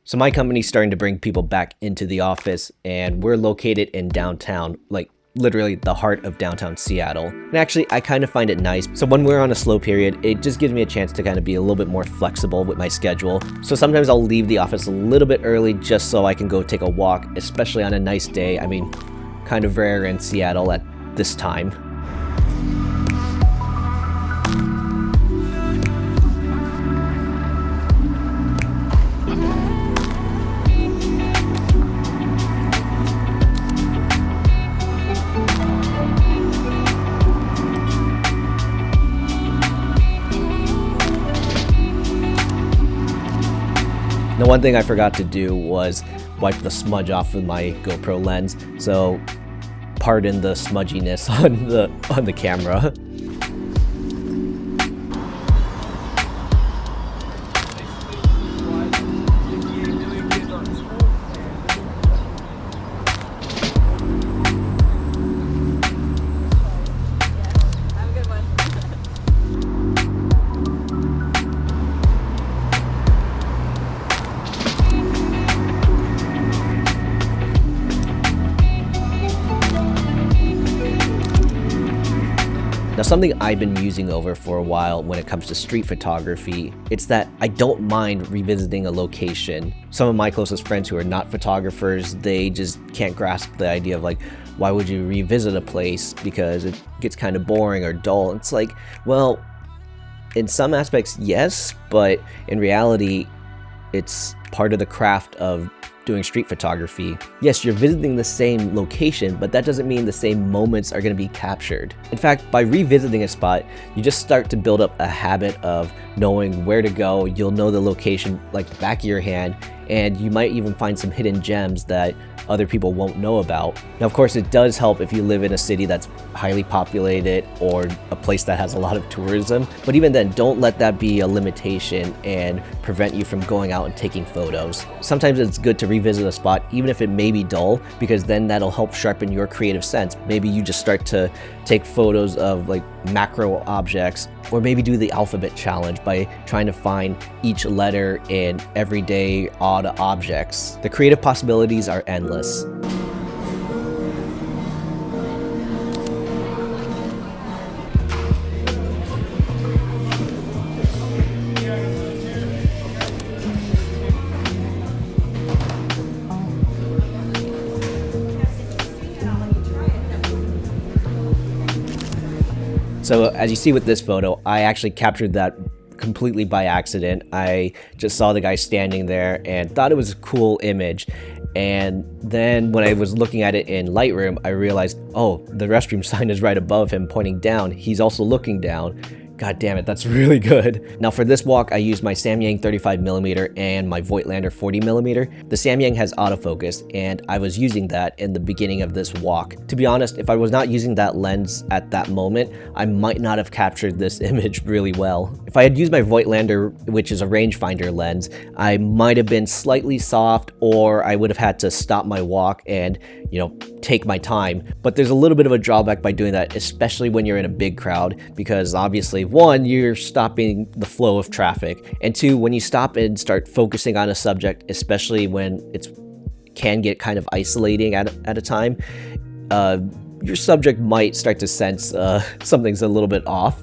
So my company's starting to bring people back into the office, and we're located in downtown, like literally the heart of downtown Seattle. And actually, I kind of find it nice. So when we're on a slow period, it just gives me a chance to kind of be a little bit more flexible with my schedule. So sometimes I'll leave the office a little bit early just so I can go take a walk, especially on a nice day. I mean, kind of rare in Seattle at this time. Now, one thing I forgot to do was wipe the smudge off with my GoPro lens, so pardon the smudginess on the camera. Now, something I've been musing over for a while when it comes to street photography, it's that I don't mind revisiting a location. Some of my closest friends who are not photographers, they just can't grasp the idea of like, why would you revisit a place because it gets kind of boring or dull? It's like, well, in some aspects, yes, but in reality, it's part of the craft of doing street photography. Yes, you're visiting the same location, but that doesn't mean the same moments are going to be captured. In fact, by revisiting a spot, you just start to build up a habit of knowing where to go. You'll know the location like the back of your hand, and you might even find some hidden gems that other people won't know about. Now, of course, it does help if you live in a city that's highly populated or a place that has a lot of tourism. But even then, don't let that be a limitation and prevent you from going out and taking photos. Sometimes it's good to revisit a spot, even if it may be dull, because then that'll help sharpen your creative sense. Maybe you just start to take photos of like macro objects, or maybe do the alphabet challenge by trying to find each letter in everyday odd objects. The creative possibilities are endless. So as you see with this photo, I actually captured that completely by accident. I just saw the guy standing there and thought it was a cool image. And then when I was looking at it in Lightroom, I realized, oh, the restroom sign is right above him pointing down. He's also looking down. God damn it, that's really good. Now for this walk, I used my Samyang 35mm and my Voigtlander 40mm. The Samyang has autofocus, and I was using that in the beginning of this walk. To be honest, if I was not using that lens at that moment, I might not have captured this image really well. If I had used my Voigtlander, which is a rangefinder lens, I might have been slightly soft, or I would have had to stop my walk and, take my time. But there's a little bit of a drawback by doing that, especially when you're in a big crowd, because obviously, one, you're stopping the flow of traffic, and two, when you stop and start focusing on a subject, especially when it can get kind of isolating at a time, your subject might start to sense something's a little bit off.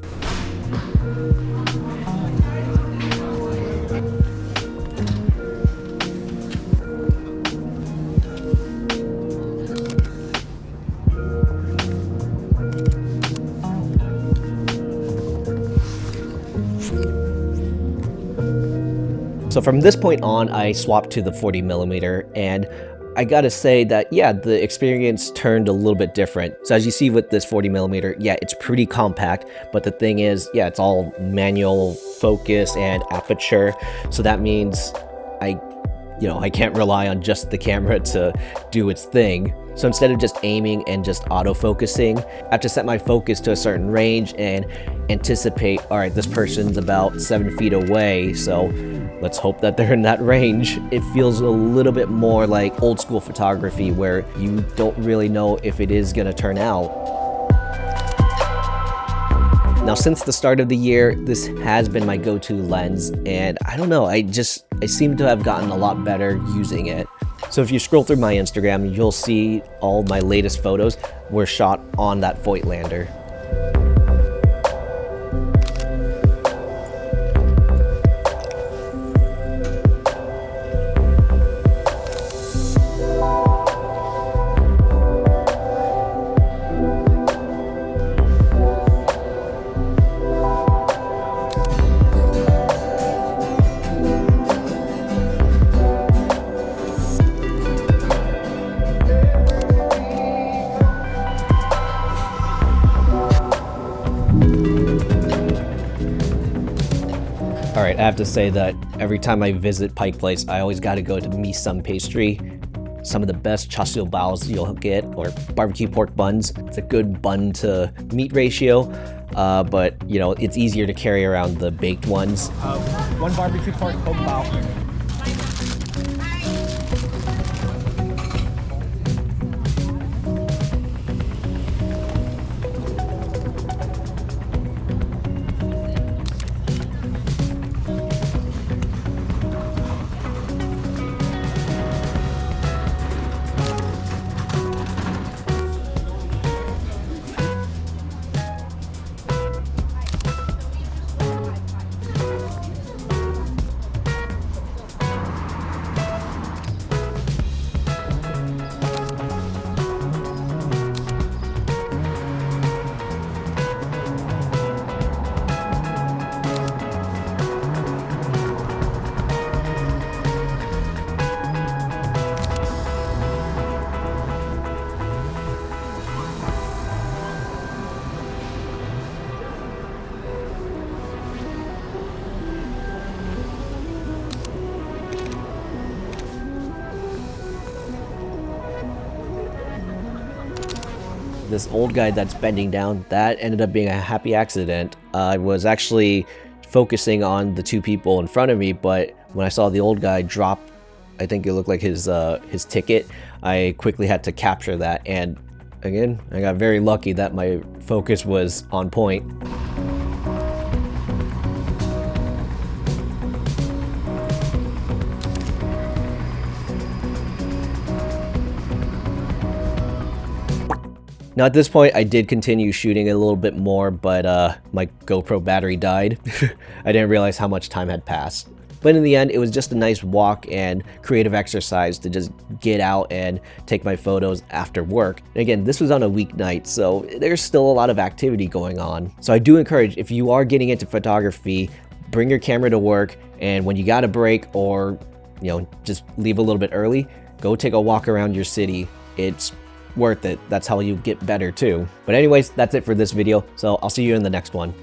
So from this point on, I swapped to the 40mm, and I gotta say that, yeah, the experience turned a little bit different. So as you see with this 40mm, yeah, it's pretty compact, but the thing is, yeah, it's all manual focus and aperture. So that means I can't rely on just the camera to do its thing. So instead of just aiming and just auto-focusing, I have to set my focus to a certain range and anticipate, all right, this person's about 7 feet away, so let's hope that they're in that range. It feels a little bit more like old school photography where you don't really know if it is gonna turn out. Now, since the start of the year, this has been my go-to lens, and I don't know, I seem to have gotten a lot better using it. So if you scroll through my Instagram, you'll see all my latest photos were shot on that Voigtlander. All right, I have to say that every time I visit Pike Place, I always got to go to Mi Some Pastry. Some of the best char siu baos you'll get, or barbecue pork buns. It's a good bun to meat ratio, but you know, it's easier to carry around the baked ones. One barbecue pork bao. This old guy that's bending down, that ended up being a happy accident. I was actually focusing on the two people in front of me, but when I saw the old guy drop, I think it looked like his ticket, I quickly had to capture that. And again, I got very lucky that my focus was on point. Now at this point, I did continue shooting a little bit more, but my GoPro battery died. I didn't realize how much time had passed. But in the end, it was just a nice walk and creative exercise to just get out and take my photos after work. And again, this was on a weeknight, so there's still a lot of activity going on. So I do encourage, if you are getting into photography, bring your camera to work, and when you got a break or, you know, just leave a little bit early, go take a walk around your city. It's worth it. That's how you get better too. But anyways, that's it for this video. So I'll see you in the next one.